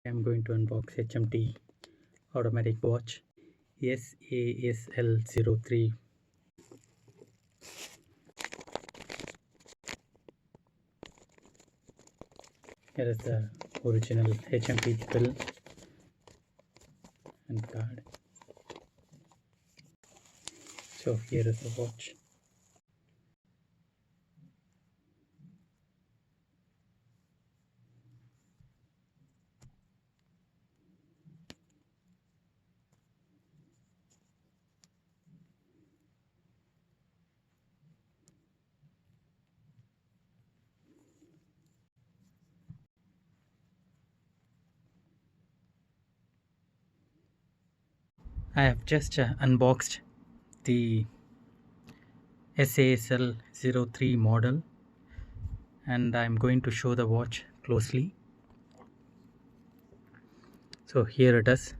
I'm going to unbox HMT automatic watch SASL 03. Here is the original HMT bill and card. So here is the watch. I have just unboxed the SASL 03 model, and I'm going to show the watch closely. So here it is.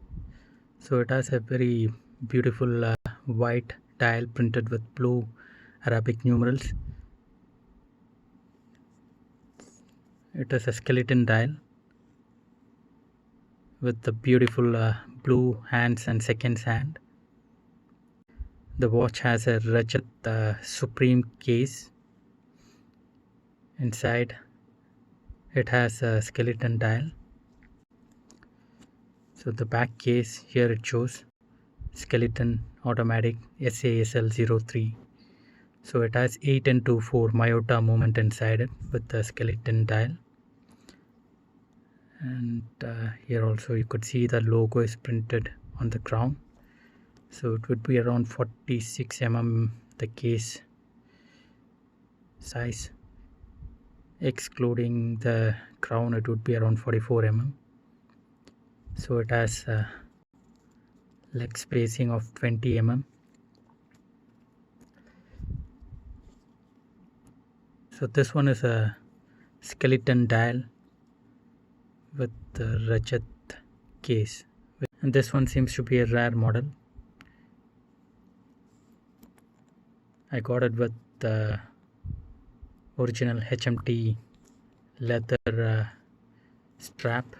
So it has a very beautiful white dial printed with blue Arabic numerals. It is a skeleton dial with the beautiful blue hands and seconds hand. The watch has a Rajat Supreme case. Inside it has a skeleton dial. So the back case, here it shows skeleton automatic SASL 03. So it has 8 and 2/4 Myota movement inside it with the skeleton dial. And here also you could see the logo is printed on the crown. So it would be around 46 mm the case size, excluding the crown it would be around 44 mm. So it has a leg spacing of 20 mm. So this one is a skeleton dial with the Rajat case, and this one seems to be a rare model. I got it with the original HMT leather strap.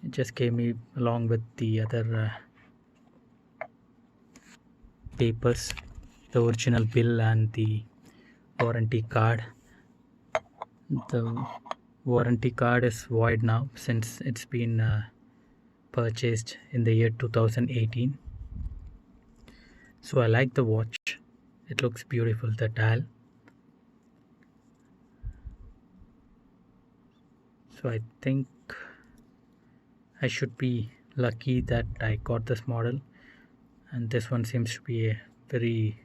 It just came me along with the other papers, the original bill and the warranty card. The warranty card is void now since it's been purchased in the year 2018. So I like the watch. It looks beautiful, the dial. So I think I should be lucky that I got this model, and this one seems to be a very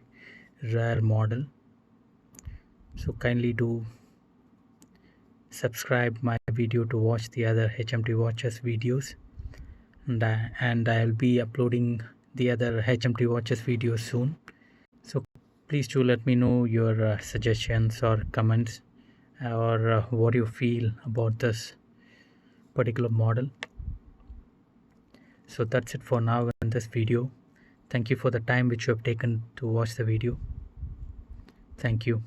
rare model. So kindly do subscribe my video to watch the other HMT watches videos, and I'll be uploading the other HMT watches videos soon. So please do let me know your suggestions or comments, or what you feel about this particular model. So that's it for now in this video. Thank you for the time which you have taken to watch the video. Thank you.